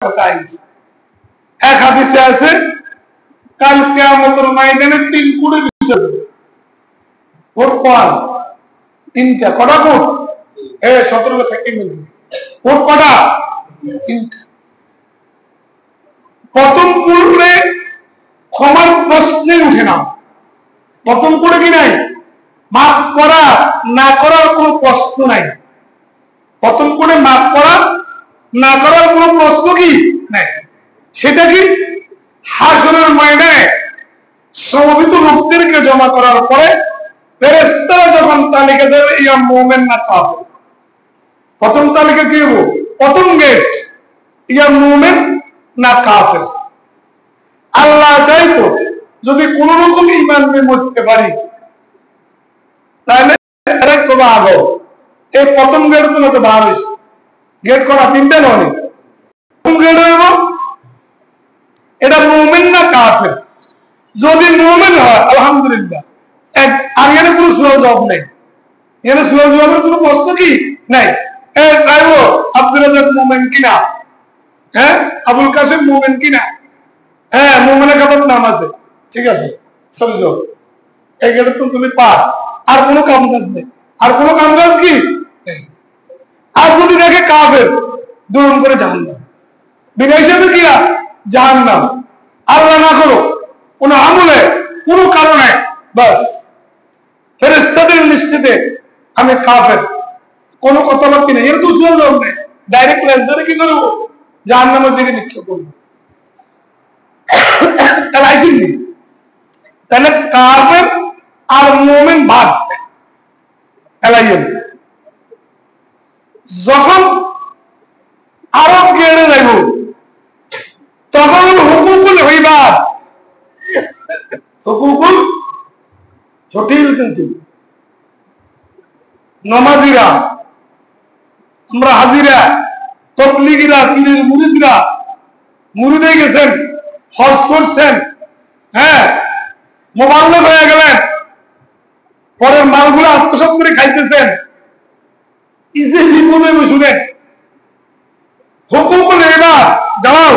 কথা আইছে। এক হাদিসে আছে কাল কিয়ামতের ময়দানে 3 কোটি বিষয় ভোট পাওয়া তিনটা কটা ভোট 17 থেকে মিনিট ভোট কটা তিনটা। প্রথম কোণে ক্ষমার প্রশ্নে উঠে না। প্রথম কোণে কি নাই? মাফ করা না করার কোনো প্রশ্ন নাই। প্রথম কোণে মাফ করা না করার কোনো প্রশ্ন কি নাই। সেটা কি? হাসরের ময়দানে সমবেত লোকদেরকে জমা করার পরে ফেরেশতারা যখন তালিকা দেবে ইয়া মুমিন না কাফের, প্রথম তালিকা কি হবে? প্রথম গেট ইয়া মুমিন না কাফের। আল্লাহ চাইতো যদি কোন রকম ঈমান নিয়ে মরতে পারি তাহলে আরেকটা আগে এই প্রথম গেট তো বার হয়েছে। গেট করা তিনটা নয়, প্রথম গেট হইব এটা মুমিন না কাফের। যদি মুমিন হয় আলহামদুলিল্লাহ, আর এখানে কোনো সুযোগ জবাব নেই। এখানে সুযোগ জবাবের কোনো প্রশ্ন কি নাই। চাইবো আব্দুল রাজ্জাক মুমিন কিনা, আবুল কাসেম মুমিন কিনা, মুমিনের খাতার নাম আছে, ঠিক আছে চলে যাও। এই গেটে তো তুমি পার, আর কোনো কাম কাজ নেই। আর কোনো কাম কাজ কি নেই। আর যদি দেখে কাফের দূর করে জাহান্নাম, বিনা হিসাবে কি জাহান্নাম। আল্লাহ না করো কোনো আমলে কোনো কারণে বাস ফেরেশতাদের লিস্টে আমি কাফের, কোনো কথাবার্তা নেই। এর তো সুযোগ নেই। ডাইরেক্ট রেজরে কি করবো? জাহান্নামের দিকে নিক্ষেপ করবো। তাহলে আইসিন নেই। তাহলে কাফের আর মুমিন ভাগ এলাইন। যখন আরব গেড়ে যাইব তখন হুকুকুল ইবাদ, হুকুকুল জটিল কিন্তু নমাজিরা, আমরা হাজিরা, তবলিগীরা, পীরের মুরিদরা, মুরিদে গেছেন, হজ করছেন, মোবাল্লিগ হয়ে গেলেন, পরের মালগুলো আত্মসাৎ করে খাইতেছেন, ইসে বিপদে শুনেন হুকুকুল ইবাদ দাও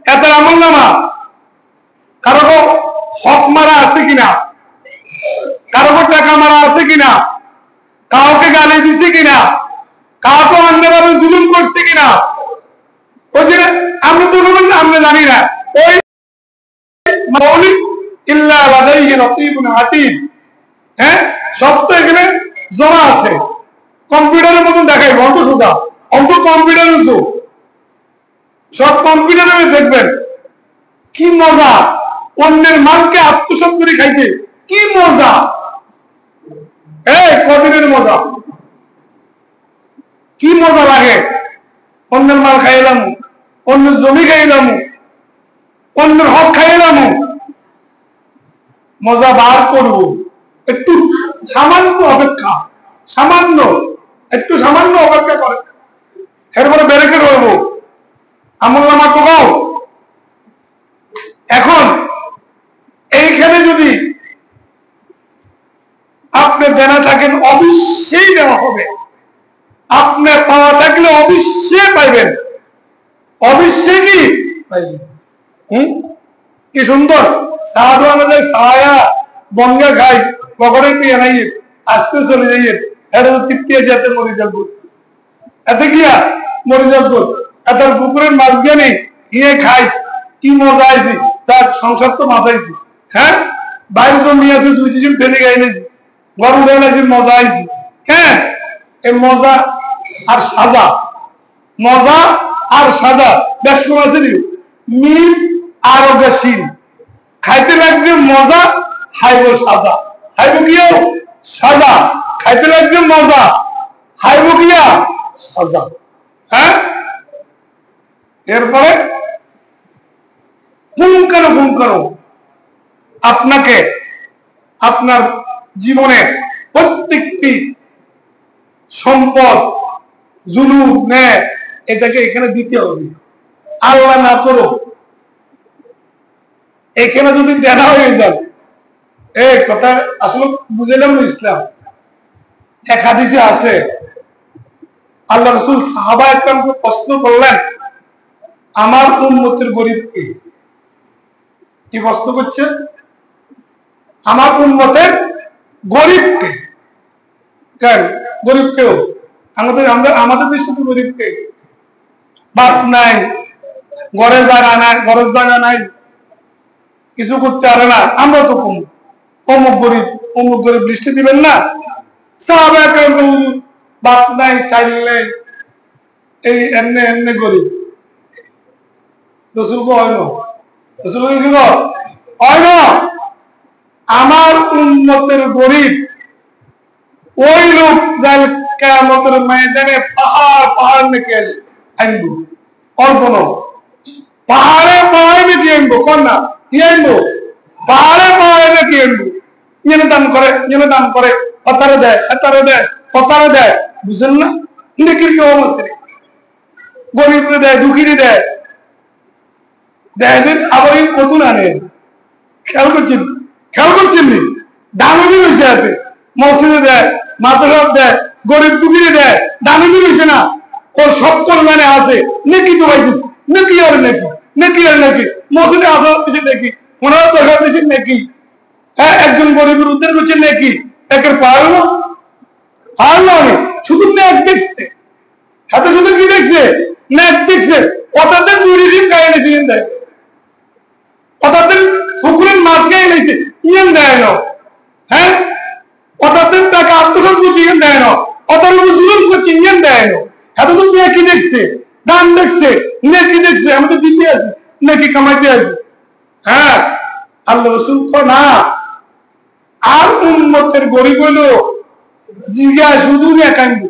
এত আমল নামা কারো হক মারা আছে কিনা, কারো টাকা মারা আছে কিনা, কাউকে গালি দিছে কিনা, কাউকে অন্যভাবে জুলুম করছে কিনা, ওই যে আমরা তো আমরা জানি না। ওই মৌলিক ইল্লা লাদাইহি রাকিবুন আতীদ, সব তো এখানে জমা আছে। কম্পিউটারের মতন দেখাই অন্ত সোজা, অন্ত কম্পিউটারের তো সব কম্পিউটারে দেখবেন কি মজা। অন্যের মালকে আত্মসাৎ করে খাইতে কি মজা, কদিনের মজা, কি মজা লাগে। অন্যের মাল খাইলাম, অন্যের জমি খাইলাম, অন্যের হক খাইলাম, মজা বার করবো। একটু সামান্য অপেক্ষা, সামান্য একটু সামান্য অপেক্ষা করে এরপরে ব্যারিকেড হইব, আমল নামা টোকাও। এখন এইখানে যদি আপনি দেনা থাকেন অবশ্যই দেওয়া হবে, আপনি পাওয়া থাকলে অবশ্যই পাইবেন, অবশ্যই কি পাইবেন। কি সুন্দর ছায়া বঙ্গা খাই পকড়ে পেয়ে নাই আসতে চলে যাইয়ে এটা তো তৃপ্তিয়ে যেতে মরে যাবো, এতে গিয়া মরে যাবো। এত পুকুরের মাঝখানে গিয়ে খাই কি মজা আইছি, তার সংসার তো মাথাইছি। বাইরে তো নিয়ে আসি 2-3 ফেলে গাইছি, গরম গাইছি, মজা আইছি। এই মজা আর সাজা, মজা আর সাজা বেশ কম আছে নি, মিল আর বেশিন খাইতে লাগছে মজা, খাইব সাজা, খাইব গিয়া সাজা, খাইতে লাগছে মজা, খাইব গিয়া সাজা। এরপরে পুঙ্খানুপুঙ্খানু আপনাকে আপনার জীবনের প্রত্যেকটি সম্পদ জুলুম ন্যায় এটাকে এখানে দিতে হবে। আল্লাহ না করো এখানে যদি দেনা হয়ে যাবে, এই কথা আসলে বুঝলাম ইসলাম। এক হাদিসে আছে আল্লাহ রাসূল সাহাবা একরামকে প্রশ্ন করলেন, আমার উম্মতের গরিবকে কি প্রশ্ন করছে? আমার উম্মতের গরিবকে। কেন গরিবকেও? আমাদের দৃষ্টিতে গরিবকে বাপ নাই, ঘরে জায়গা নাই, ঘরের জায়গা নাই, কিছু করতে পারে না, আমরা তো কম অমুক গরিব দৃষ্টি দিবেন না? বাপ নাই, চাইল নাই, এই এমনি এমনি গরিব। রসুল হয় না, রসুল হয় না। আমার উম্মতের গরিব ওই লোক যার কিয়ামতের ময়দানে পাহাড় পাহাড় নেকে আনবো। অল্প নয়, পাহাড়ে পাহাড়ে নেকি আনবো, কর না কি আনবো? পাহাড়ে পাহাড়ে নেকি আনবো। দান করে অতারে দেয়, এতারে দেয়, অতারে দেয়, বুঝলেন না? নেকির কেউ আছে, গরিবরে দেয়, দুঃখীরে দেয়, দেয় আবার নতুন আনে। খেয়াল করছেন নি? দানবী রয়েছে আছে, মসজিদে দেয়, মাদ্রাসা দেয়, গরিব দুঃখীরে দেয়, দানবী রয়েছে না। ওর সব কল্যাণে আছে, নেকি তো পাইতেছে, নেকি আর নেকি, নেকি আর নেকি, মসজিদে আসা দিচ্ছে নেকি, 15 টাকা দিচ্ছে নেকি। হ্যাঁ, একজন গরিবের উদ্ধার করছে নেকি, একের পারলো শুধু নেক দেখছে, হাতে শুধু কি দেখছে? নেক দেখছে। ওটাদের দুই গায়ে এনেছে, ইয়েন দেয়, ওটাদের পুকুরের মাছ গায়ে এনেছে, ইয়েন দেয় না। হ্যাঁ, ওটাদের টাকা আত্মসাৎ করছে, ইয়েন দেয় না। ওটার উপর জুলুম করছে, ইয়েন দেয় না। এত তো নেকি দেখছে, দান দেখছে, নেকি দেখছে, আমি তো দিতে আছি, নেকি কামাইতে আছি। হ্যাঁ, আল্লাহ রাসূল না, আর উম্মতের গরিব হইলো জিগা শুধু কান্দ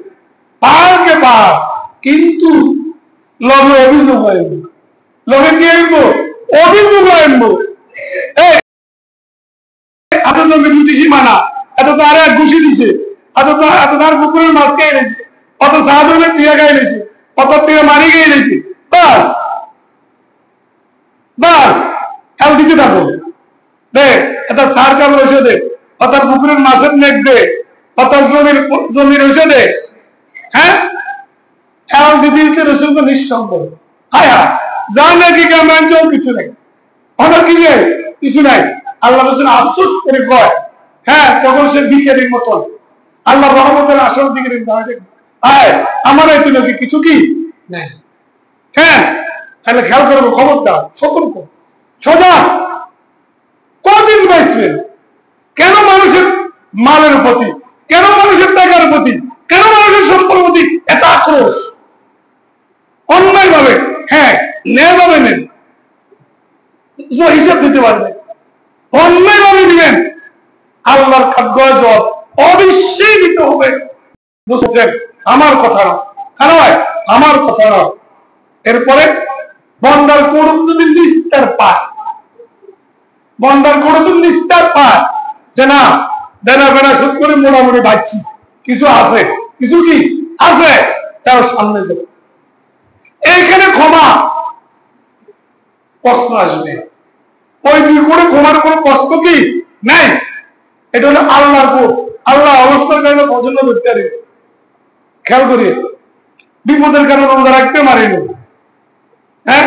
পাহাড়কে পাহাড়, কিন্তু লগে অভিযোগ আনব, লগে কি আনব? অভিযোগ আনব। এত লগে মুটিসি মানা, এত তো আর এক ঘুষি দিছে, এত তার পুকুরের মাছ খেয়ে এনেছে, অত সাহায্যের টিয়া গায়ে এনেছে, অত টিয়া মারি গিয়ে এনেছে। বাস বাস খেয়াল দিতে থাকো, দেখ এটা সার কাল রয়েছে, দে অর্থাৎ পুকুরের মাছের নেক দে, অর্থাৎ জমির রয়েছে দে। হ্যাঁ, খেয়াল দিতে দিতে রসুল তো নিঃসঙ্গ। হ্যাঁ হ্যাঁ, যা নাকি কেমন কিছু নেই, অনেক কিছু নাই। আল্লাহ রসুল আফসোস করে কয়, হ্যাঁ, তখন সে ভিখারির মতন আল্লাহ রহমতের আসল দিকে আমার এত নাকি কিছু কি নেই। হ্যাঁ, তাহলে খেয়াল করবো, খবরদার, সতর্ক, সজাগ। কদিন বাঁচবেন? কেন মানুষের মালের প্রতি, কেন মানুষের টাকার প্রতি, কেন মানুষের সম্পদের প্রতি এত আক্রোশ? অন্যায় ভাবে, হ্যাঁ, ন্যায় ভাবে নেন, হিসাব দিতে পারবেন। অন্যায় ভাবে দিবেন, আল্লাহর খাদ্য জল অবশ্যই দিতে হবে। বুঝছেন? আমার কথা না, কারণ আমার কথা না। এরপরে বন্দার কোন যদি নিস্তার পায়, বন্দার কোন যদি নিস্তার পায় যে না, দেনা বেনা সুদ করে মোটামুটি বাঁচছি, কিছু আছে, কিছু কি আছে, তার সামনে যাবে। এইখানে ক্ষমা প্রশ্ন আসবে, ওই দুই করে ক্ষমার কোন প্রশ্ন কি নাই। এটা হলো আল্লাহর কোড, আল্লাহ অবস্থার কারণে পছন্দ করতে পারে। খেয়াল করি, বিপদের কারণে রোজা রাখতে মারিল, হ্যাঁ,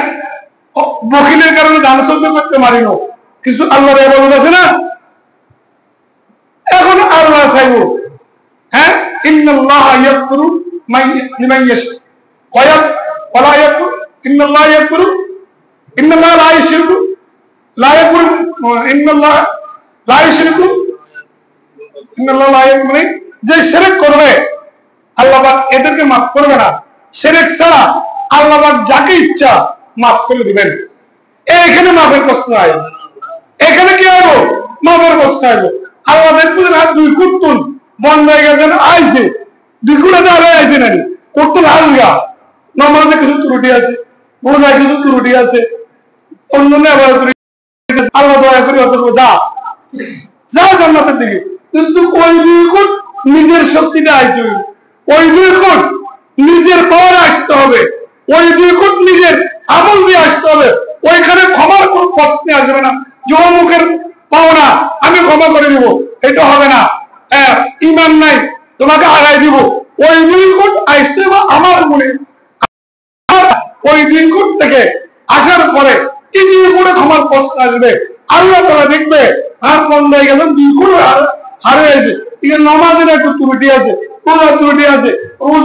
বখিলের কারণে দান সহ্য করতে মারিল, কিছু আল্লাহর ইবাদত আছে না। এখন আল্লাহ চাইব, হ্যাঁ, ইন্নাল্লাহা ইয়াগফিরু লিমান ইয়াশা ওয়া ইয়াগফিরু, ইন্নাল্লাহা ইয়াগফিরু, ইন্নাল্লাহা লা ইউশরিকু, লা ইয়াগফিরু, ইন্নাল্লাহা লা ইউশরিকু, ইন্নাল্লাহা লা ইয়াগফিরু। যে শিরক করবে আল্লাহ পাক এদেরকে মাফ করবে না। শিরক ছাড়া আল্লাহ পাক যাকে ইচ্ছা মাফ করে দিবেন। এইখানে মাফের প্রশ্ন আসবে, এখানে কি হইব? মাফের প্রশ্ন আসবে। আল্লাহ দেখবেন আর দুই কুটুন বন্ধ হয়ে গেছেন, আইছে দুই কুড়ে দাঁড়িয়ে আইছে নানি কুটুন হালগা, নমাজে কিছু ত্রুটি আছে, রোজায় কিছু ত্রুটি আছে, অন্য আল্লাহ দয়া করে অত যা যা জান্নাতের দিকে। কিন্তু ওই দুই কুট নিজের শক্তিটা আইতে হবে, ওই দুই কুট নিজের পাওয়ার আসতে হবে, ওই দুই কুট নিজের আমল দিয়ে আসতে হবে। ওইখানে ক্ষমার কোন প্রশ্নে আসবে না, মুখের পাওনা আমি ক্ষমা করে দিব, এটা হবে না। হ্যাঁ, ইমান নাই, তোমাকে আগাই দিব। ওই দুই কোট আসতে হবে আমার মনে, ওই দুই কোট থেকে আসার পরে কি করে ক্ষমার প্রশ্ন আসবে, আল্লাহ তারা দেখবে আর বন্ধ হয়ে গেছেন, 2 গুণ হারে আছে, নমাজের একটু ত্রুটি আছে, রোজার ত্রুটি আছে, রোজা